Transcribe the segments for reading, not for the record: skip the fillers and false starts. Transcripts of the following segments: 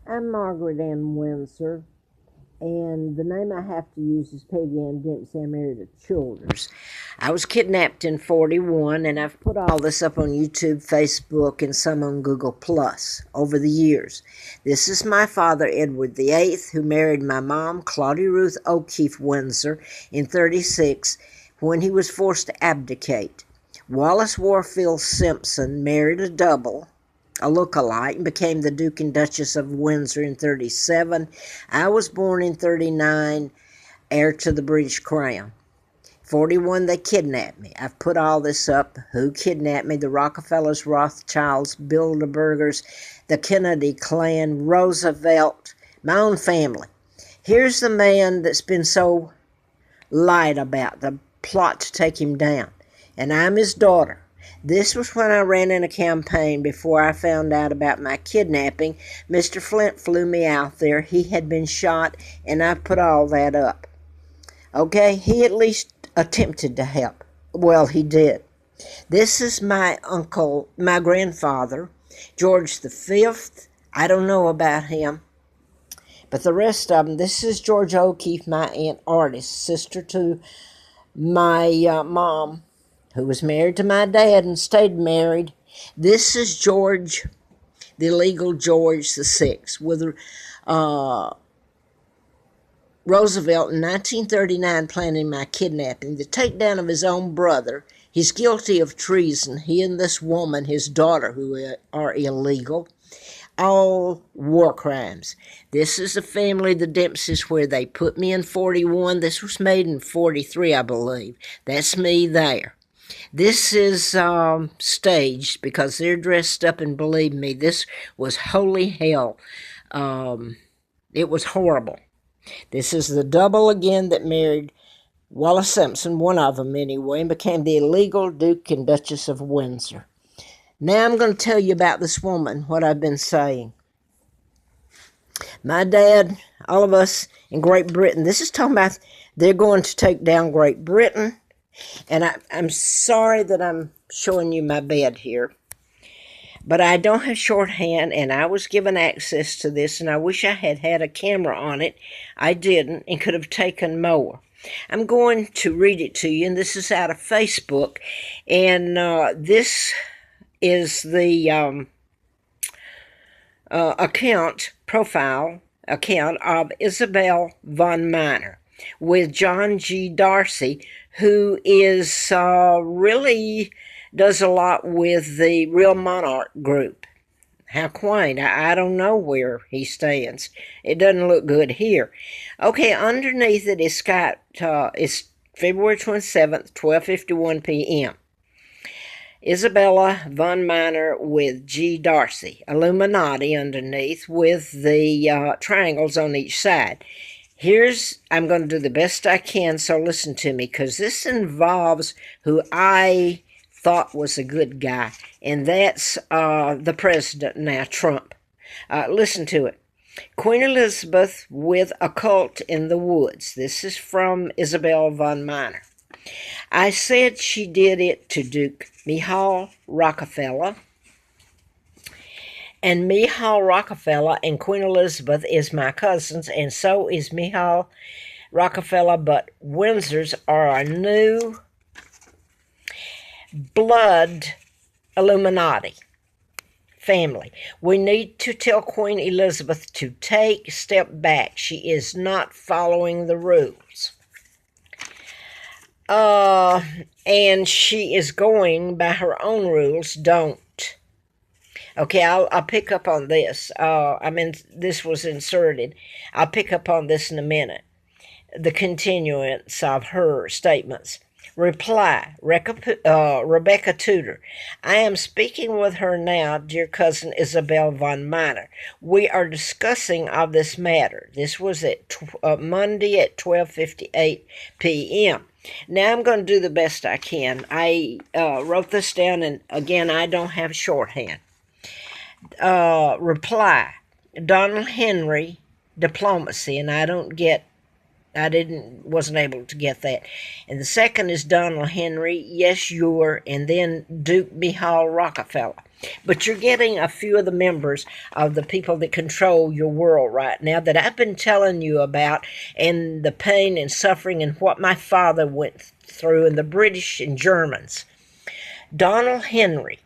I'm Margaret Ann Windsor, and the name I have to use is Peggy Ann Dempsey. I'm married to Childers. I was kidnapped in 41, and I've put all this up on YouTube, Facebook, and some on Google Plus over the years. This is my father, Edward VIII, who married my mom, Claudia Ruth O'Keefe Windsor, in 36 when he was forced to abdicate. Wallace Warfield Simpson married a double, a look-alike, and became the Duke and Duchess of Windsor in 37. I was born in 39, heir to the British Crown. 41, they kidnapped me. I've put all this up. Who kidnapped me? The Rockefellers, Rothschilds, Bilderbergers, the Kennedy clan, Roosevelt, my own family. Here's the man that's been so lied about, the plot to take him down. And I'm his daughter. This was when I ran in a campaign before I found out about my kidnapping. Mr. Flint flew me out there. He had been shot, and I put all that up. Okay, he at least attempted to help. Well, he did. This is my uncle, my grandfather, George V. I don't know about him, but the rest of them. This is George O'Keefe, my aunt Artist, sister to my mom, who was married to my dad and stayed married. This is George, the illegal George VI, with Roosevelt in 1939 planning my kidnapping, the takedown of his own brother. He's guilty of treason. He and this woman, his daughter, who are illegal. All war crimes. This is the family, the Dempseys, where they put me in 41. This was made in 43, I believe. That's me there. This is staged because they're dressed up, and believe me, this was holy hell. It was horrible. This is the double again that married Wallace Simpson, one of them anyway, and became the illegal Duke and Duchess of Windsor. Now I'm going to tell you about this woman, what I've been saying. My dad, all of us in Great Britain, this is talking about they're going to take down Great Britain. And I'm sorry that I'm showing you my bed here, but I don't have shorthand, and I was given access to this, and I wish I had had a camera on it. I didn't, and could have taken more. I'm going to read it to you, and this is out of Facebook, and this is the profile account of Isabel von Miner with John G. Darcy, who is really does a lot with the Real Monarch group. How quaint. I don't know where he stands. It doesn't look good here. Okay, underneath it is got, it's February 27th, 12:51 p.m. Isabella von Miner with G. Darcy. Illuminati underneath with the triangles on each side. I'm going to do the best I can, so listen to me, because this involves who I thought was a good guy, and that's the president now, Trump. Listen to it. Queen Elizabeth with Occult in the Woods. This is from Isabel von Miner. I said she did it to Duke Michael Rockefeller. And Michael Rockefeller and Queen Elizabeth is my cousins, and so is Michael Rockefeller, but Windsors are a new blood Illuminati family. We need to tell Queen Elizabeth to take a step back. She is not following the rules. And she is going by her own rules. Don't. Okay, I'll pick up on this. This was inserted. I'll pick up on this in a minute. The continuance of her statements. Reply, Rebecca Tudor. I am speaking with her now, dear cousin Isabel von Miner. We are discussing of this matter. This was at Monday at 12:58 p.m. Now I'm going to do the best I can. I wrote this down, and again, I don't have shorthand. Reply, Donald Henry, diplomacy, and wasn't able to get that. And the second is Donald Henry, yes, you're, and then Duke Michael Rockefeller. But you're getting a few of the members of the people that control your world right now that I've been telling you about, and the pain and suffering and what my father went through, and the British and Germans. Donald Henry.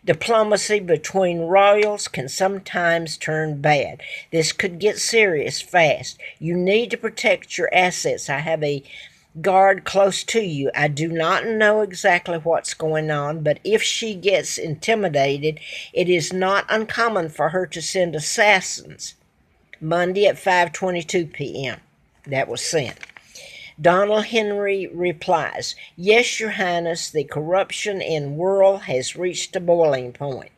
Diplomacy between royals can sometimes turn bad. This could get serious fast. You need to protect your assets. I have a guard close to you. I do not know exactly what's going on, but if she gets intimidated, it is not uncommon for her to send assassins. Monday at 5:22 p.m. That was sent. Donald Henry replies, "Yes, Your Highness, the corruption in world has reached a boiling point.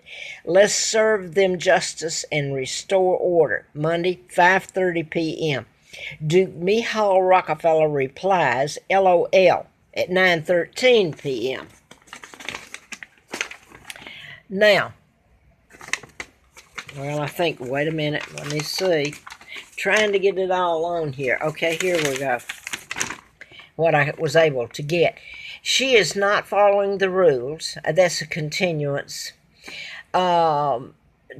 Let's serve them justice and restore order." Monday, 5:30 p.m. Duke Michael Rockefeller replies, "LOL," at 9:13 p.m. Now, well, I think, wait a minute, let me see. Trying to get it all on here. Okay, here we go. What I was able to get. She is not following the rules. That's a continuance. Talking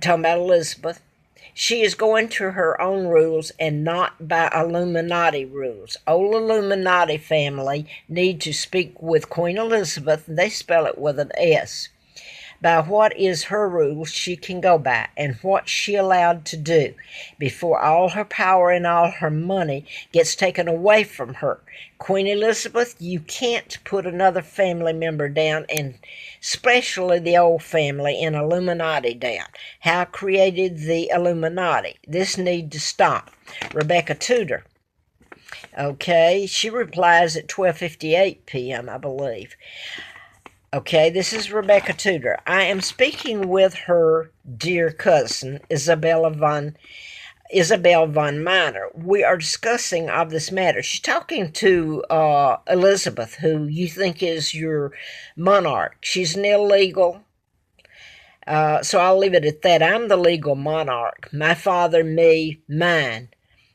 about Elizabeth. She is going to her own rules and not by Illuminati rules. Old Illuminati family need to speak with Queen Elizabeth. They spell it with an S. By what is her rules she can go by, and what she allowed to do before all her power and all her money gets taken away from her. Queen Elizabeth, you can't put another family member down, and especially the old family in Illuminati down. How created the Illuminati? This need to stop. Rebecca Tudor. Okay, she replies at 12:58 p.m., I believe. Okay, this is Rebecca Tudor. I am speaking with her dear cousin, Isabel von Miner. We are discussing of this matter. She's talking to Elizabeth, who you think is your monarch. She's an illegal, so I'll leave it at that. I'm the legal monarch. My father, me, mine.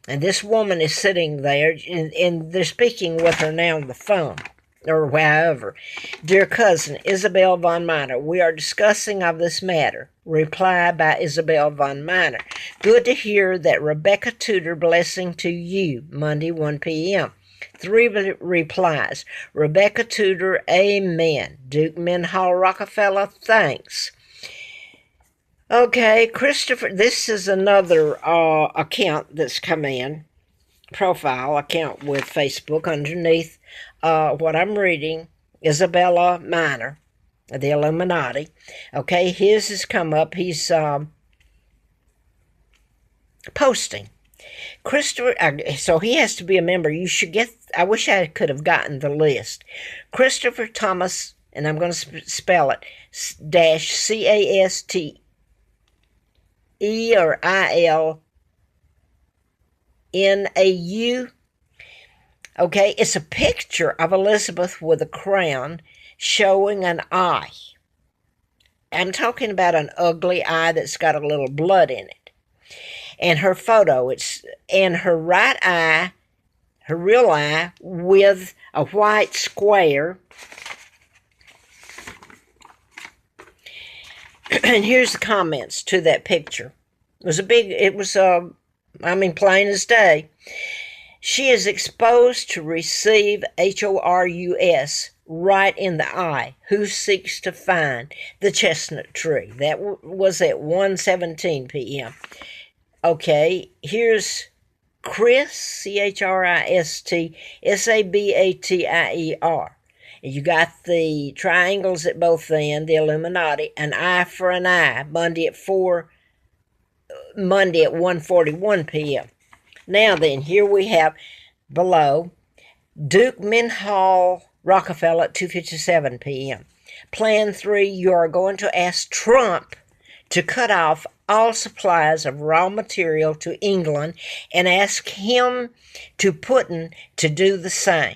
And this woman is sitting there, and they're speaking with her now on the phone, or however. Dear cousin, Isabel von Miner, we are discussing of this matter. Reply by Isabel von Miner. Good to hear that. Rebecca Tudor, blessing to you. Monday, 1 p.m. 3 replies. Rebecca Tudor, amen. Duke Minhall Rockefeller, thanks. Okay, Christopher, this is another account that's come in. Profile account with Facebook underneath what I'm reading, Isabella Miner, the Illuminati. Okay, his has come up. He's posting. Christopher, so he has to be a member. You should get, I wish I could have gotten the list. Christopher Thomas, and I'm going to spell it, dash CASTE or ILNAU. Okay, it's a picture of Elizabeth with a crown showing an eye. I'm talking about an ugly eye that's got a little blood in it. And her photo, it's in her right eye, her real eye, with a white square. And here's the comments to that picture. It was plain as day. She is exposed to receive HORUS right in the eye. Who seeks to find the chestnut tree? That was at 1:17 p.m. Okay, here's Chris, CHRIST, SABATIER. You got the triangles at both ends, the Illuminati, an eye for an eye, Monday at 1:41 p.m. Now then, here we have below Duke Minhall Rockefeller at 2:57 p.m. Plan 3, you are going to ask Trump to cut off all supplies of raw material to England and ask him to Putin to do the same.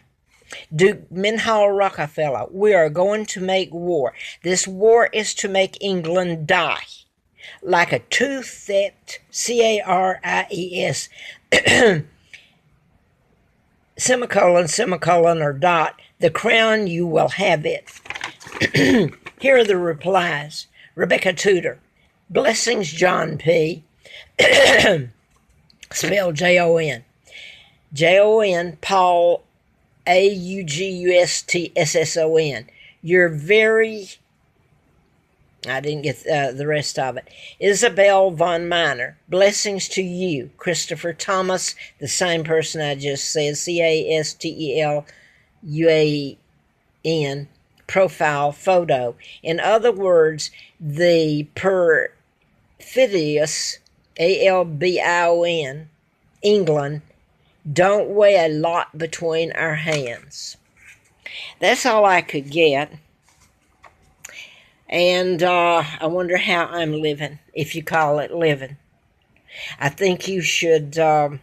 Duke Minhall Rockefeller, we are going to make war. This war is to make England die. Like a toothed, CARIES, semicolon, or dot, the crown, you will have it. Here are the replies. Rebecca Tudor. Blessings, John P. Spelled Jon. Jon, Paul, Augustusson. You're very... I didn't get the rest of it. Isabel von Miner. Blessings to you. Christopher Thomas, the same person I just said. Casteluan. Profile photo. In other words, the perfidious, Albion, England, don't weigh a lot between our hands. That's all I could get. And I wonder how I'm living, if you call it living. I think you should, well,